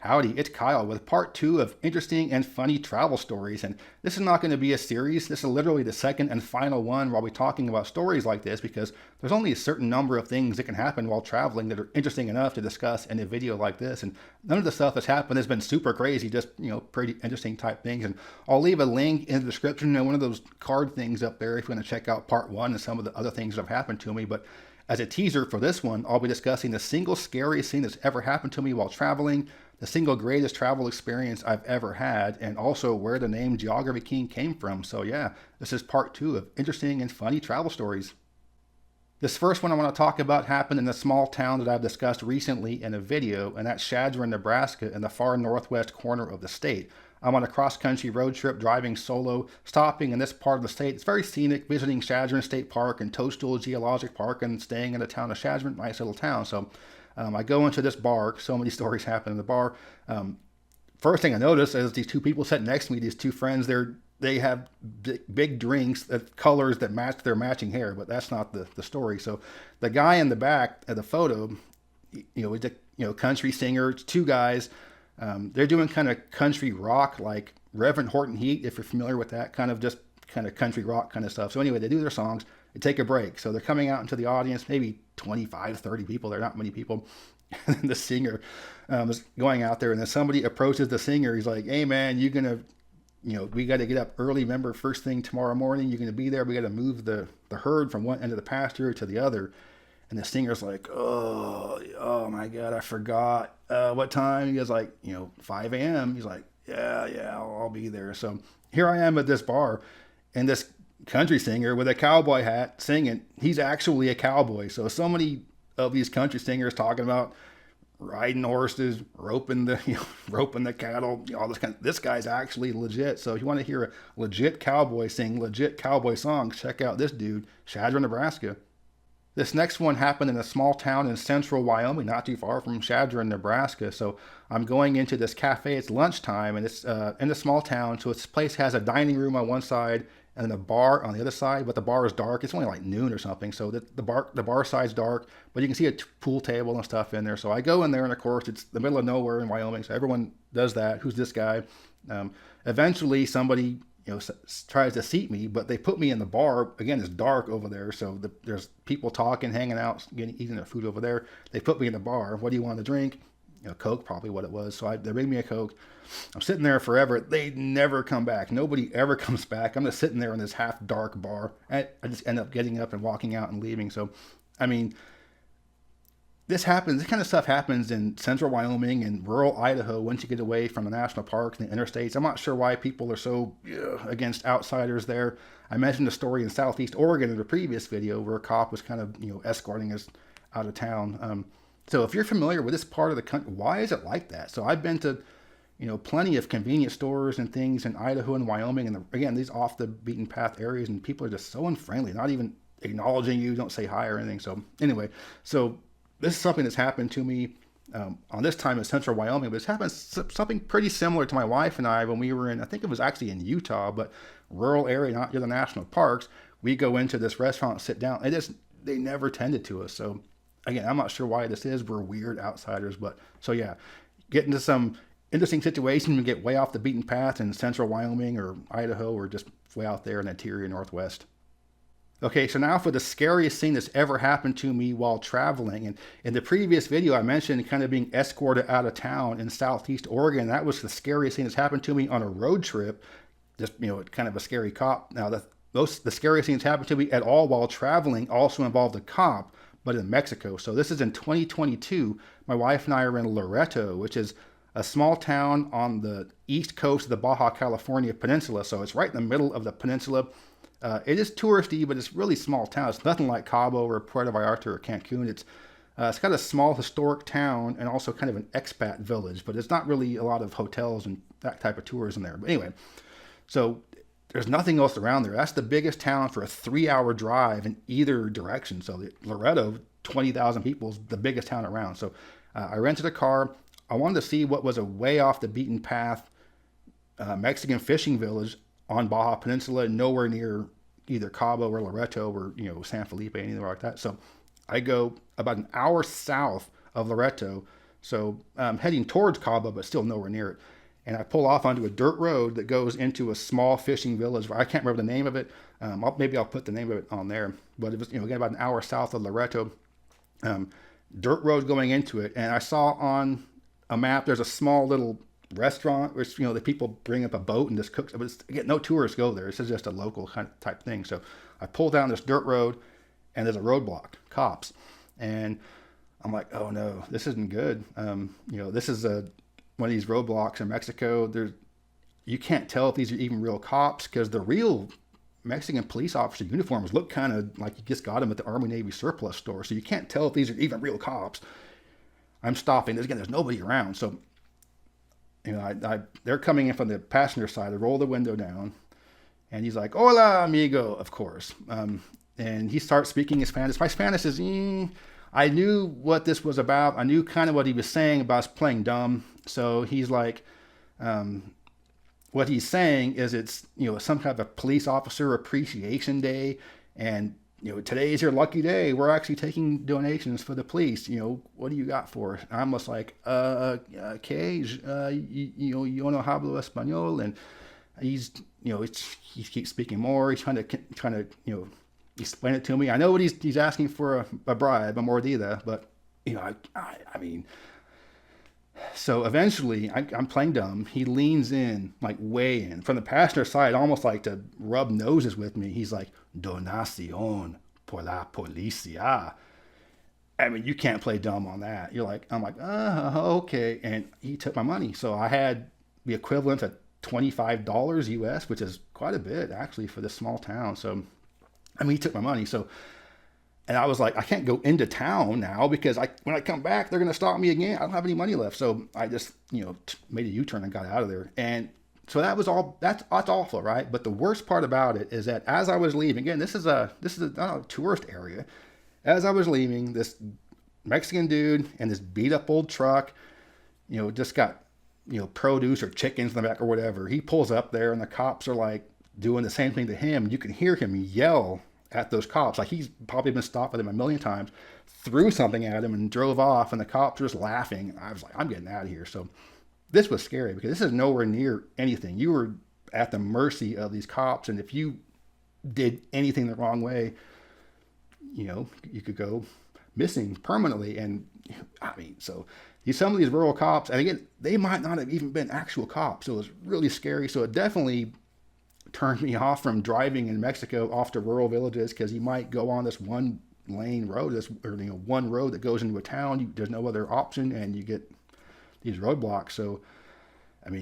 Howdy, it's Kyle with part 2 of interesting and funny travel stories. And this is not going to be a series. This is literally the second and final one where I'll be talking about stories like this because there's only a certain number of things that can happen while traveling that are interesting enough to discuss in a video like this. And none of the stuff that's happened has been super crazy, just, pretty interesting type things. And I'll leave a link in the description and one of those card things up there if you want to check out part 1 and some of the other things that have happened to me. But as a teaser for this one, I'll be discussing the single scariest thing that's ever happened to me while traveling, the single greatest travel experience I've ever had, and also where the name Geography King came from. So yeah, this is part 2 of interesting and funny travel stories. This first one I want to talk about happened in a small town that I've discussed recently in a video, and that's Chadron, Nebraska, in the far northwest corner of the state. I'm on a cross-country road trip driving solo, stopping in this part of the state. It's very scenic, visiting Chadron State Park and Toadstool Geologic Park and staying in the town of Chadron, nice little town. So I go into this bar. So many stories happen in the bar. First thing I notice is these two people sitting next to me, these two friends, they have big drinks of colors that match their matching hair, but that's not the story. So the guy in the back of the photo, he's a country singer. It's two guys. They're doing kind of country rock, like Reverend Horton Heat, if you're familiar with that, kind of country rock kind of stuff. So anyway, they do their songs, they take a break. So they're coming out into the audience, maybe 25, 30 people. They're not many people. And the singer is going out there, and then somebody approaches the singer. He's like, hey man, we got to get up early. Remember, first thing tomorrow morning, you're going to be there. We got to move the herd from one end of the pasture to the other. And the singer's like, oh my God, I forgot. What time? He goes like, 5 a.m. He's like, yeah, I'll be there. So here I am at this bar, and this country singer with a cowboy hat singing, he's actually a cowboy. So many of these country singers talking about riding horses, roping the cattle, all this this guy's actually legit. So if you want to hear a legit cowboy sing legit cowboy songs, check out this dude, Chadron, Nebraska. This next one happened in a small town in central Wyoming, not too far from Chadron, Nebraska. So I'm going into this cafe. It's lunchtime, and it's in a small town. So this place has a dining room on one side and a bar on the other side, but the bar is dark. It's only like noon or something. So the bar side's dark, but you can see a pool table and stuff in there. So I go in there, and of course, it's the middle of nowhere in Wyoming. So everyone does that. Who's this guy? Eventually, somebody tries to seat me, but they put me in the bar. Again, it's dark over there, so there's people talking, hanging out, eating their food over there. They put me in the bar. What do you want to drink? Coke, probably what it was. So they bring me a Coke. I'm sitting there forever. They never come back. Nobody ever comes back. I'm just sitting there in this half dark bar. I just end up getting up and walking out and leaving. So, I mean, this kind of stuff happens in central Wyoming and rural Idaho once you get away from the national parks and the interstates. I'm not sure why people are so against outsiders there. I mentioned a story in southeast Oregon in the previous video where a cop was kind of escorting us out of town. So if you're familiar with this part of the country, why is it like that? So I've been to plenty of convenience stores and things in Idaho and Wyoming, and again, these off the beaten path areas, and people are just so unfriendly, not even acknowledging you, don't say hi or anything. So anyway, this is something that's happened to me on this time in central Wyoming, but it's happened something pretty similar to my wife and I when we were I think it was actually in Utah, but rural area, not near the national parks. We go into this restaurant and sit down, and they never tended to us. So again, I'm not sure why this is. We're weird outsiders, but so yeah, get into some interesting situations and get way off the beaten path in central Wyoming or Idaho or just way out there in the interior Northwest. Okay, so now for the scariest thing that's ever happened to me while traveling. And in the previous video, I mentioned kind of being escorted out of town in southeast Oregon. That was the scariest thing that's happened to me on a road trip. Just, kind of a scary cop. Now, the scariest things happened to me at all while traveling also involved a cop, but in Mexico. So this is in 2022. My wife and I are in Loreto, which is a small town on the east coast of the Baja California Peninsula. So it's right in the middle of the peninsula. It is touristy, but it's really small town. It's nothing like Cabo or Puerto Vallarta or Cancun. It's got a small historic town and also kind of an expat village, but it's not really a lot of hotels and that type of tourism there. But anyway, so there's nothing else around there. That's the biggest town for a 3-hour drive in either direction. So Loreto, 20,000 people, is the biggest town around. So I rented a car. I wanted to see what was a way off the beaten path Mexican fishing village on Baja Peninsula, nowhere near either Cabo or Loreto or San Felipe, anything like that. So I go about an hour south of Loreto, So I'm heading towards Cabo, but still nowhere near it. And I pull off onto a dirt road that goes into a small fishing village. I can't remember the name of it. Maybe I'll put the name of it on there. But it was, again, about an hour south of Loreto. Dirt road going into it. And I saw on a map there's a small little restaurant where, the people bring up a boat and just cook. But again, no tourists go there. This is just a local kind of type thing. So I pull down this dirt road and there's a roadblock, cops. And I'm like, oh no, this isn't good. This is one of these roadblocks in Mexico. You can't tell if these are even real cops because the real Mexican police officer uniforms look kind of like you just got them at the Army Navy surplus store. So you can't tell if these are even real cops. I'm stopping. There's nobody around. So, they're coming in from the passenger side. I roll the window down and he's like, hola, amigo, of course. And he starts speaking in Spanish. My Spanish is, I knew what this was about. I knew kind of what he was saying about us playing dumb. So he's like, what he's saying is it's, some kind of a police officer appreciation day. And, today's your lucky day. We're actually taking donations for the police. What do you got for us? I'm just like, okay, yo no hablo español. And he's, he keeps speaking more. He's trying to, explain it to me. I know what he's asking for a bribe, a mordida, but I mean, so eventually I'm playing dumb. He leans in, like way in from the passenger side, almost like to rub noses with me. He's like, donación por la policía. I mean, you can't play dumb on that. I'm like, okay. And he took my money. So I had the equivalent of $25 US, which is quite a bit actually for this small town. So he took my money. So, and I was like, I can't go into town now because when I come back, they're going to stop me again. I don't have any money left. So I just, made a U-turn and got out of there. And so that was all, that's awful, right? But the worst part about it is that as I was leaving, again, this is a tourist area. As I was leaving, this Mexican dude and this beat up old truck, just got, produce or chickens in the back or whatever. He pulls up there and the cops are like, doing the same thing to him. You can hear him yell at those cops. Like he's probably been stopped with them a million times, threw something at him and drove off, and the cops were just laughing. I was like, I'm getting out of here. So this was scary because this is nowhere near anything. You were at the mercy of these cops. And if you did anything the wrong way, you could go missing permanently. And so some of these rural cops, and again, they might not have even been actual cops. So it was really scary. So it definitely turned me off from driving in Mexico off to rural villages because you might go on this one lane road, one road that goes into a town. There's no other option, and you get these roadblocks. So,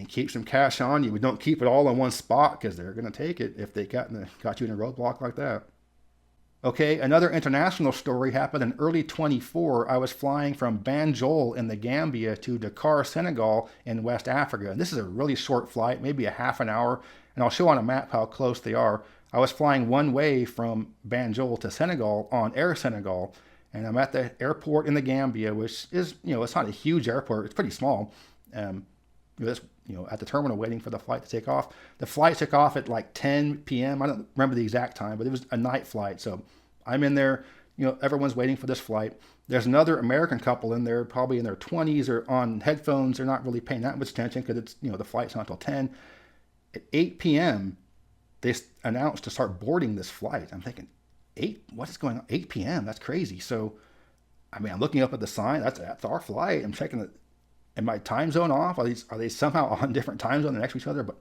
keep some cash on you, but don't keep it all in one spot because they're going to take it if they got you in a roadblock like that. Okay, another international story happened in early 24. I was flying from Banjul in the Gambia to Dakar, Senegal in West Africa. And this is a really short flight, maybe a half an hour. And I'll show on a map how close they are. I was flying one way from Banjul to Senegal on Air Senegal. And I'm at the airport in the Gambia, which is, it's not a huge airport. It's pretty small. At the terminal waiting for the flight to take off. The flight took off at like 10 p.m. I don't remember the exact time, but it was a night flight. So I'm in there, everyone's waiting for this flight. There's another American couple in there, probably in their 20s or on headphones. They're not really paying that much attention because it's, the flight's not until 10. At 8 p.m., they announced to start boarding this flight. I'm thinking, 8? What is going on? 8 p.m.? That's crazy. So, I'm looking up at the sign. That's our flight. I'm checking it. Am my time zone off? Are they somehow on different time zones next to each other? But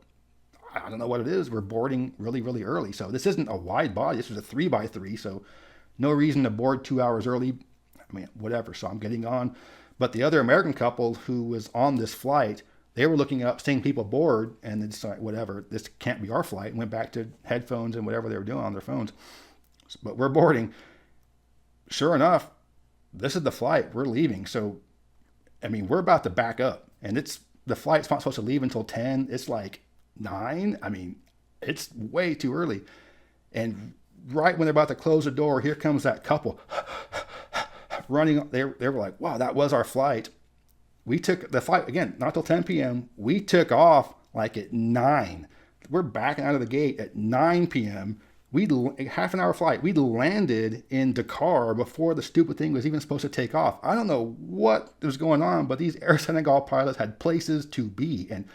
I don't know what it is. We're boarding really, really early. So this isn't a wide body. This was a 3x3. So no reason to board 2 hours early. Whatever. So I'm getting on. But the other American couple who was on this flight, they were looking up, seeing people board, and they decided, whatever, this can't be our flight, and went back to headphones and whatever they were doing on their phones. But we're boarding. Sure enough, this is the flight. We're leaving. So, we're about to back up, and the flight's not supposed to leave until 10. It's like 9. It's way too early. And right when they're about to close the door, here comes that couple running. They were like, wow, that was our flight. We took the flight, again, not till 10 p.m. We took off like at 9. We're backing out of the gate at 9 p.m. half an hour flight. We landed in Dakar before the stupid thing was even supposed to take off. I don't know what was going on, but these Air Senegal pilots had places to be. And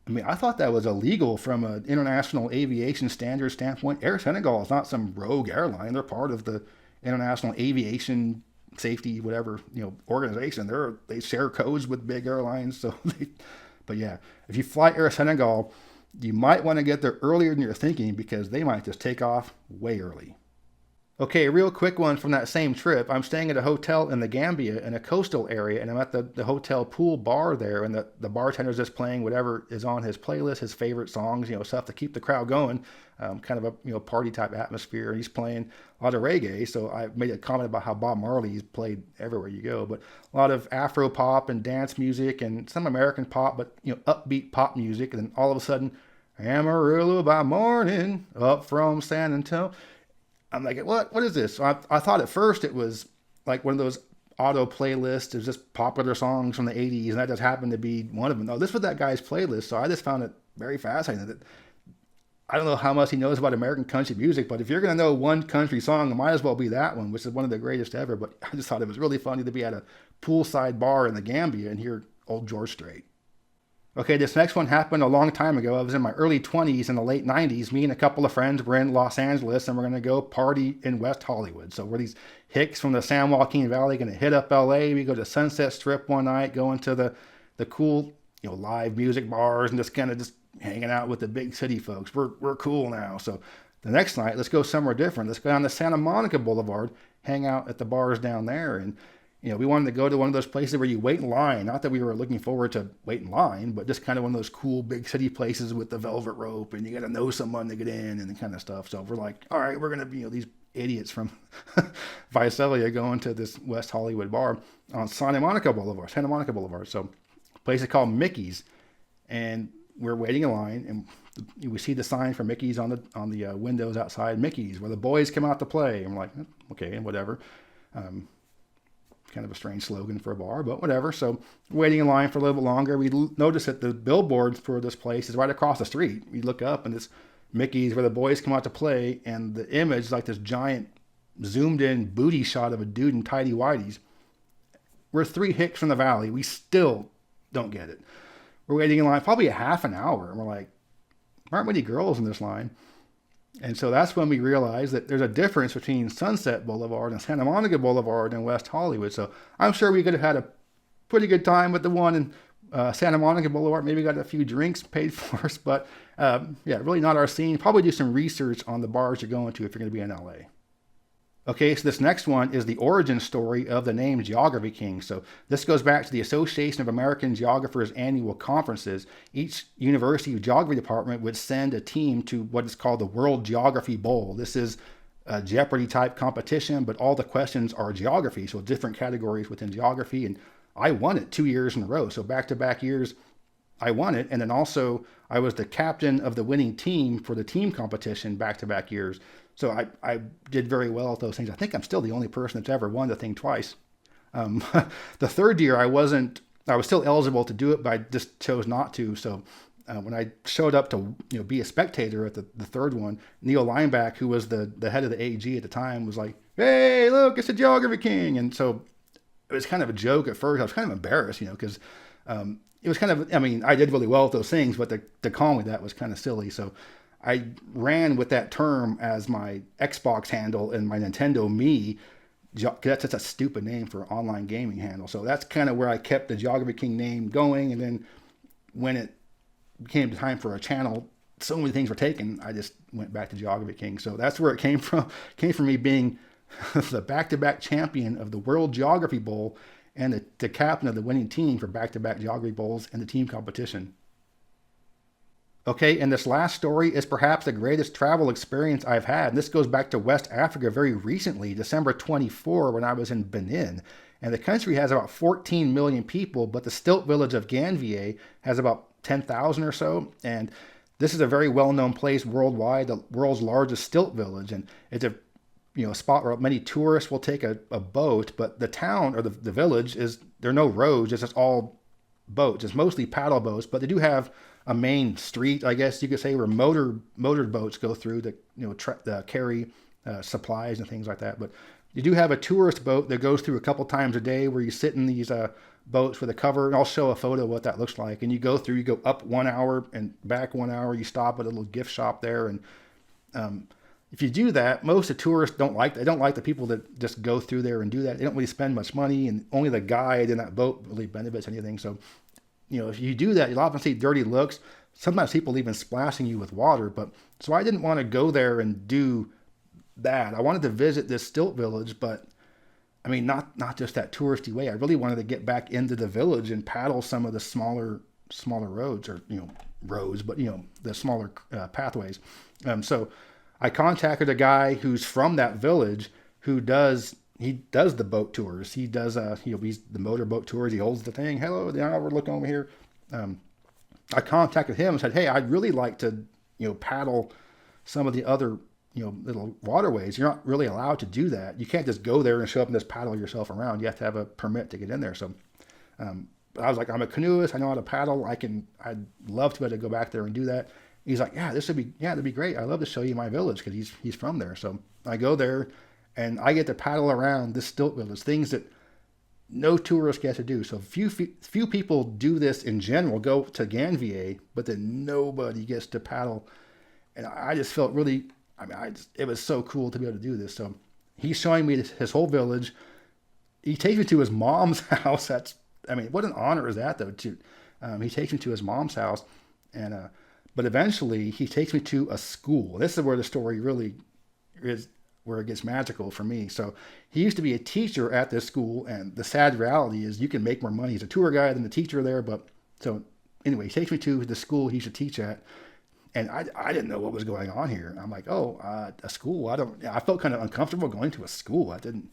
I mean, I thought that was illegal from an international aviation standards standpoint. Air Senegal is not some rogue airline. They're part of the International Aviation Safety, whatever, organization. They share codes with big airlines. But yeah, if you fly Air Senegal, you might want to get there earlier than you're thinking because they might just take off way early. Okay, a real quick one from that same trip. I'm staying at a hotel in the Gambia in a coastal area, and I'm at the hotel pool bar there, and the bartender's just playing whatever is on his playlist, his favorite songs, stuff to keep the crowd going, kind of a party type atmosphere. And he's playing a lot of reggae, so I made a comment about how Bob Marley's played everywhere you go, but a lot of Afro pop and dance music and some American pop, but upbeat pop music. And then all of a sudden, Amarillo by morning, up from San Antonio. I'm like, what is this? So I thought at first it was like one of those auto playlists. It was just popular songs from the 80s, and that just happened to be one of them. No, this was that guy's playlist, so I just found it very fascinating. I don't know how much he knows about American country music, but if you're going to know one country song, it might as well be that one, which is one of the greatest ever. But I just thought it was really funny to be at a poolside bar in the Gambia and hear old George Strait. Okay, this next one happened a long time ago. I was in my early 20s in the late 90s. Me and a couple of friends were in Los Angeles, and we're going to go party in West Hollywood. So we're these hicks from the San Joaquin Valley going to hit up LA. We go to Sunset Strip one night, go into the cool, live music bars and just kind of just hanging out with the big city folks. We're cool now. So the next night, let's go somewhere different. Let's go down to Santa Monica Boulevard, hang out at the bars down there. And we wanted to go to one of those places where you wait in line. Not that we were looking forward to wait in line, but just kind of one of those cool big city places with the velvet rope, and you got to know someone to get in and the kind of stuff. So we're like, all right, we're going to be these idiots from Visalia going to this West Hollywood bar on Santa Monica Boulevard. So place is called Mickey's, and we're waiting in line, and we see the sign for Mickey's on the windows outside. Mickey's, where the boys come out to play. And we're like, okay, whatever. Kind of a strange slogan for a bar, but whatever. So waiting in line for a little bit longer, we notice that the billboard for this place is right across the street. We look up, and it's Mickey's, where the boys come out to play, and the image is like this giant zoomed in booty shot of a dude in tighty whities. We're three hicks from the valley. We still don't get it. We're waiting in line probably a half an hour, and we're like, aren't many girls in this line? And so that's when we realized that there's a difference between Sunset Boulevard and Santa Monica Boulevard in West Hollywood. So I'm sure we could have had a pretty good time with the one in Santa Monica Boulevard. Maybe got a few drinks paid for us, but really not our scene. Probably do some research on the bars you're going to if you're going to be in LA. Okay, so this next one is the origin story of the name Geography King. So this goes back to the Association of American Geographers annual conferences. Each university geography department would send a team to what is called the World Geography Bowl. This is a Jeopardy type competition, but all the questions are geography, so different categories within geography. And I won it 2 years in a row. So back-to-back years, I won it. And then also I was the captain of the winning team for the team competition back-to-back years. So I did very well at those things. I think I'm still the only person that's ever won the thing twice. The third year I was still eligible to do it, but I just chose not to. So when I showed up to be a spectator at the third one, Neil Lineback, who was the head of the AG at the time, was like, "Hey, look, it's the Geography King." And so it was kind of a joke at first. I was kind of embarrassed, because it was kind of, I did really well at those things, but to call me that was kind of silly. So I ran with that term as my Xbox handle and my Nintendo Me. That's just a stupid name for an online gaming handle. So that's kind of where I kept the Geography King name going. And then when it became time for a channel, so many things were taken, I just went back to Geography King. So that's where it came from. It came from me being the back-to-back champion of the World Geography Bowl and the captain of the winning team for back-to-back Geography Bowls and the team competition. Okay, and this last story is perhaps the greatest travel experience I've had. And this goes back to West Africa very recently, December 24, when I was in Benin. And the country has about 14 million people, but the stilt village of Gambia has about 10,000 or so. And this is a very well-known place worldwide, the world's largest stilt village. And it's a spot where many tourists will take a boat, but the town or the village there are no roads, it's just all boats. It's mostly paddle boats, but they do have a main street, I guess you could say, where motor boats go through to carry supplies and things like that. But you do have a tourist boat that goes through a couple times a day where you sit in these boats with a cover, and I'll show a photo of what that looks like. And you go up 1 hour and back 1 hour. You stop at a little gift shop there, and if you do that, most of the tourists they don't like the people that just go through there and do that. They don't really spend much money, and only the guide in that boat really benefits anything. So, if you do that, you'll often see dirty looks. Sometimes people even splashing you with water. But so I didn't want to go there and do that. I wanted to visit this stilt village, but I mean, not just that touristy way. I really wanted to get back into the village and paddle some of the smaller roads, or roads, but the smaller pathways. So I contacted a guy who's from that village who does the boat tours. He does he's the motorboat tours. He holds the thing. Hello, we're looking over here. I contacted him and said, hey, I'd really like to paddle some of the other little waterways. You're not really allowed to do that. You can't just go there and show up and just paddle yourself around. You have to have a permit to get in there. So but I was like, I'm a canoeist. I know how to paddle. I'd love to be able to go back there and do that. He's like, that'd be great. I'd love to show you my village, because he's from there. So I go there and I get to paddle around this stilt village, things that no tourist gets to do. So few people do this in general, go to Gambia, but then nobody gets to paddle. And I just felt really, it was so cool to be able to do this. So he's showing me his whole village. He takes me to his mom's house. What an honor is that, though, too. He takes me to his mom's house, and but eventually he takes me to a school. This is where the story really is, where it gets magical for me. So he used to be a teacher at this school, and the sad reality is you can make more money as a tour guide than the teacher there. But so anyway, he takes me to the school he used to teach at, and I didn't know what was going on here. I'm like, a school? I felt kind of uncomfortable going to a school. That didn't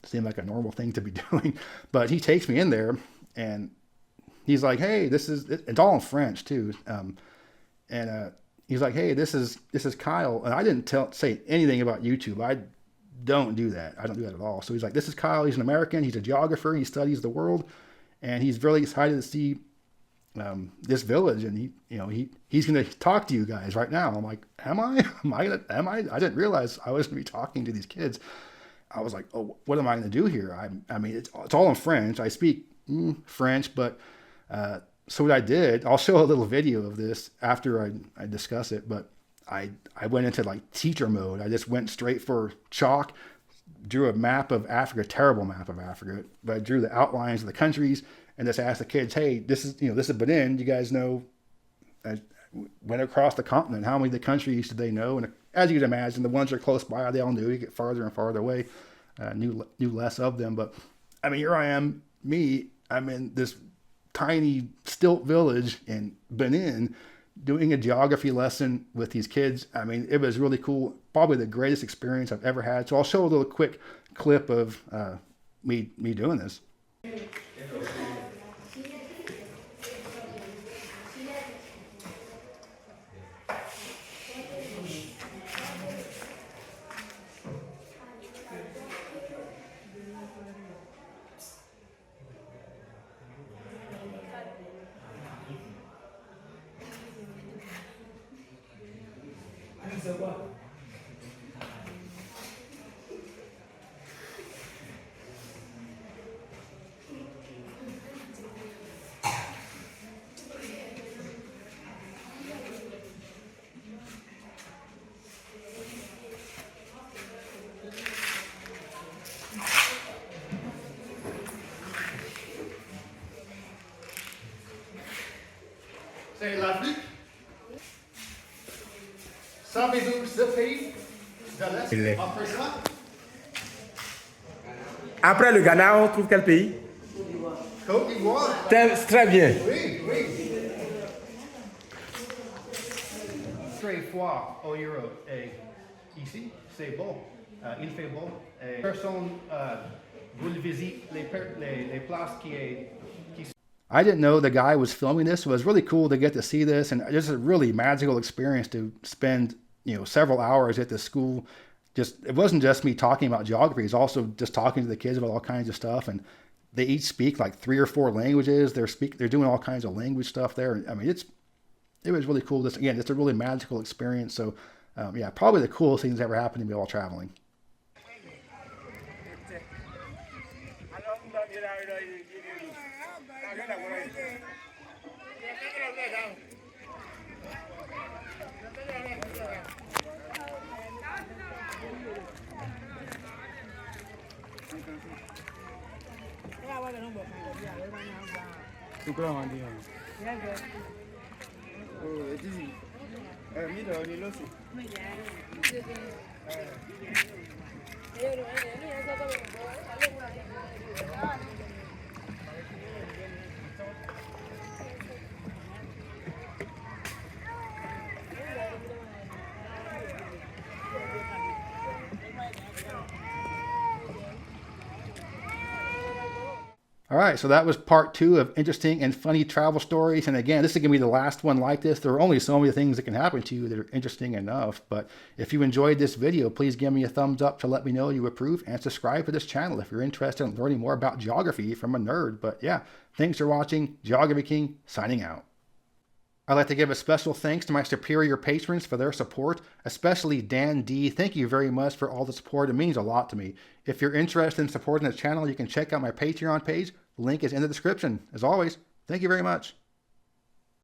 seem like a normal thing to be doing. But he takes me in there, and he's like, hey, it's all in French too. He's like, hey, this is Kyle. And I didn't say anything about YouTube. I don't do that. I don't do that at all. So he's like, this is Kyle. He's an American. He's a geographer. He studies the world. And he's really excited to see this village. And he's going to talk to you guys right now. I'm like, am I? I didn't realize I was going to be talking to these kids. I was like, oh, what am I going to do here? It's all in French. I speak French, but so what I did, I'll show a little video of this after I discuss it, but I went into like teacher mode. I just went straight for chalk, drew a map of Africa, terrible map of Africa, but I drew the outlines of the countries and just asked the kids, hey, this is Benin. You guys know, I went across the continent. How many of the countries did they know? And as you can imagine, the ones that are close by, they all knew. You get farther and farther away, knew less of them. But here I am, I'm in this tiny stilt village in Benin doing a geography lesson with these kids. It was really cool. Probably the greatest experience I've ever had. So I'll show a little quick clip of me doing this. C'est l'Afrique. Savez-vous ce pays de l'Est après ça? Après le Ghana, on trouve quel pays? Côte d'Ivoire. Très bien. Oui. Très froid au Europe. Et ici, c'est beau. Il fait beau. Et personne vous visite les places qui I didn't know the guy was filming this, so it was really cool to get to see this, and just a really magical experience to spend, several hours at this school. It wasn't just me talking about geography; it's also just talking to the kids about all kinds of stuff, and They each speak like 3 or 4 languages. They're doing all kinds of language stuff there. I mean, it was really cool. It's a really magical experience. So yeah, probably the coolest thing that's ever happened to me while traveling. All right, so that was part 2 of interesting and funny travel stories. And again, this is going to be the last one like this. There are only so many things that can happen to you that are interesting enough. But if you enjoyed this video, please give me a thumbs up to let me know you approve, and subscribe to this channel if you're interested in learning more about geography from a nerd. But yeah, thanks for watching. Geography King signing out. I'd like to give a special thanks to my superior patrons for their support, especially Dan D. Thank you very much for all the support. It means a lot to me. If you're interested in supporting the channel, you can check out my Patreon page. The link is in the description. As always, thank you very much.